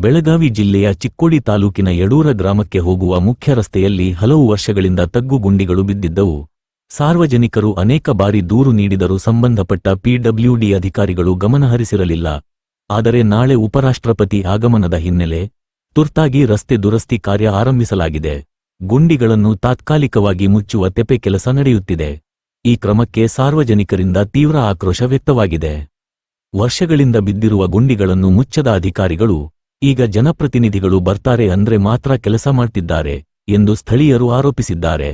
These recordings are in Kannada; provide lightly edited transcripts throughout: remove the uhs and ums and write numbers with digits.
ಬೆಳಗಾವಿ ಜಿಲ್ಲೆಯ ಚಿಕ್ಕೋಡಿ ತಾಲೂಕಿನ ಯಡೂರ ಗ್ರಾಮಕ್ಕೆ ಹೋಗುವ ಮುಖ್ಯ ರಸ್ತೆಯಲ್ಲಿ ಹಲವು ವರ್ಷಗಳಿಂದ ತಗ್ಗು ಗುಂಡಿಗಳು ಬಿದ್ದಿದ್ದವು. ಸಾರ್ವಜನಿಕರು ಅನೇಕ ಬಾರಿ ದೂರು ನೀಡಿದರೂ ಸಂಬಂಧಪಟ್ಟ ಪಿಡಬ್ಲ್ಯೂಡಿ ಅಧಿಕಾರಿಗಳು ಗಮನಹರಿಸಿರಲಿಲ್ಲ. ಆದರೆ ನಾಳೆ ಉಪರಾಷ್ಟ್ರಪತಿ ಆಗಮನದ ಹಿನ್ನೆಲೆ ತುರ್ತಾಗಿ ರಸ್ತೆ ದುರಸ್ತಿ ಕಾರ್ಯ ಆರಂಭಿಸಲಾಗಿದೆ. ಗುಂಡಿಗಳನ್ನು ತಾತ್ಕಾಲಿಕವಾಗಿ ಮುಚ್ಚುವ ತೆಪೆ ಕೆಲಸ ನಡೆಯುತ್ತಿದೆ. ಈ ಕ್ರಮಕ್ಕೆ ಸಾರ್ವಜನಿಕರಿಂದ ತೀವ್ರ ಆಕ್ರೋಶ ವ್ಯಕ್ತವಾಗಿದೆ. ವರ್ಷಗಳಿಂದ ಬಿದ್ದಿರುವ ಗುಂಡಿಗಳನ್ನು ಮುಚ್ಚದ ಅಧಿಕಾರಿಗಳು ಈಗ ಜನಪ್ರತಿನಿಧಿಗಳು ಬರ್ತಾರೆ ಅಂದ್ರೆ ಮಾತ್ರ ಕೆಲಸ ಮಾಡ್ತಿದ್ದಾರೆ ಎಂದು ಸ್ಥಳೀಯರು ಆರೋಪಿಸಿದ್ದಾರೆ.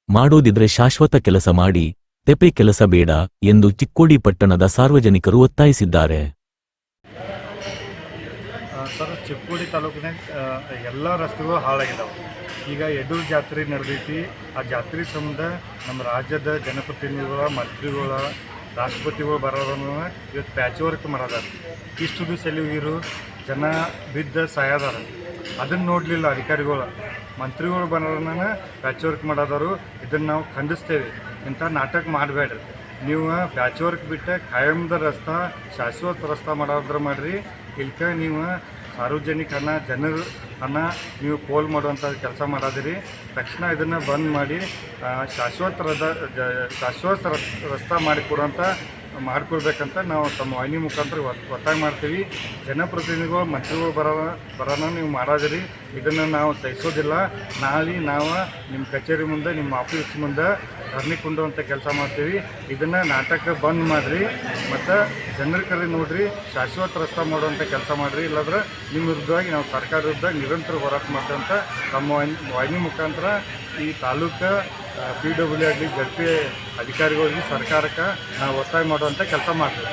ಮಾಡೋದಿದ್ರೆ ಶಾಶ್ವತ ಕೆಲಸ ಮಾಡಿ, ತೆಪೆ ಕೆಲಸ ಬೇಡ ಎಂದು ಚಿಕ್ಕೋಡಿ ಪಟ್ಟಣದ ಸಾರ್ವಜನಿಕರು ಒತ್ತಾಯಿಸಿದ್ದಾರೆ. ಸರ್, ಚಿಕ್ಕೋಡಿ ತಾಲೂಕಿನಾಗ ಎಲ್ಲ ರಸ್ತೆಗಳು ಹಾಳಾಗಿದ್ದಾವೆ. ಈಗ ಯಡೂರು ಜಾತ್ರೆ ನಡೆದೈತಿ. ಆ ಜಾತ್ರೆ ಸಂಬಂಧ ನಮ್ಮ ರಾಜ್ಯದ ಜನಪ್ರತಿನಿಧಿಗಳ, ಮಂತ್ರಿಗಳ, ರಾಷ್ಟ್ರಪತಿಗಳು ಬರೋದನ್ನು ಇವತ್ತು ಪ್ಯಾಚ್ ವರ್ಕ್ ಮಾಡೋದಾರ. ಇಷ್ಟು ದಿವಸ ಎಲ್ಲಿಗಿರು ಜನ ಬಿದ್ದ ಸಾಯದಾರ. ಅದನ್ನು ನೋಡಲಿಲ್ಲ ಅಧಿಕಾರಿಗಳು. ಮಂತ್ರಿಗಳು ಬರೋದನ್ನ ಪ್ಯಾಚ್ ವರ್ಕ್ ಮಾಡೋದಾರು. ಇದನ್ನು ನಾವು ಖಂಡಿಸ್ತೇವೆ. ಇಂಥ ನಾಟಕ ಮಾಡಬೇಡ್ರಿ. ನೀವು ಪ್ಯಾಚ್ ವರ್ಕ್ ಬಿಟ್ಟು ಖಾಯಂದ ರಸ್ತೆ, ಶಾಶ್ವತ ರಸ್ತೆ ಮಾಡೋದ್ರ ಮಾಡಿರಿ. ಇಲ್ಕ ನೀವು ಸಾರ್ವಜನಿಕ ಹಣ, ಜನರ ಹಣ ನೀವು ಪೋಲ್ ಮಾಡುವಂಥ ಕೆಲಸ ಮಾಡೋದಿರಿ. ತಕ್ಷಣ ಇದನ್ನು ಬಂದ್ ಮಾಡಿ ಶಾಶ್ವತ ರಸ್ತೆ ಮಾಡಿಕೊಡ್ಬೇಕಂತ ನಾವು ತಮ್ಮ ವಾಹಿನಿ ಮುಖಾಂತರ ಒತ್ತಾಯ ಮಾಡ್ತೀವಿ. ಜನಪ್ರತಿನಿಧಿಗಳು, ಮಂತ್ರಿಗಳು ಬರೋಣ ನೀವು ಮಾಡೋದಿರಿ. ಇದನ್ನು ನಾವು ಸಹಿಸೋದಿಲ್ಲ. ನಾಳೆ ನಾವು ನಿಮ್ಮ ಕಚೇರಿ ಮುಂದೆ, ನಿಮ್ಮ ಆಫೀಸ್ ಮುಂದೆ ಧರಣಿ ಕುಂಡುವಂಥ ಕೆಲಸ ಮಾಡ್ತೀವಿ. ಇದನ್ನು ನಾಟಕ ಬಂದ್ ಮಾಡಿರಿ ಮತ್ತು ಜನರ ಕಡೆ ನೋಡಿರಿ, ಶಾಶ್ವತ ರಸ್ತೆ ಮಾಡುವಂಥ ಕೆಲಸ ಮಾಡಿರಿ. ಇಲ್ಲಾಂದ್ರೆ ನಿಮ್ಮ ವಿರುದ್ಧವಾಗಿ ನಾವು ಸರ್ಕಾರ ವಿರುದ್ಧ ನಿರಂತರ ಹೋರಾಟ ಮಾಡ್ತೀವಿ ಅಂತ ತಮ್ಮ ವಾಹಿನಿ ಮುಖಾಂತರ ಈ ತಾಲೂಕು PWD ಆಗಲಿ, ZP ಅಧಿಕಾರಿಗಳಿಗೆ, ಸರ್ಕಾರಕ್ಕೆ ನಾವು ಒತ್ತಾಯ ಮಾಡುವಂಥ ಕೆಲಸ ಮಾಡ್ತೀವಿ.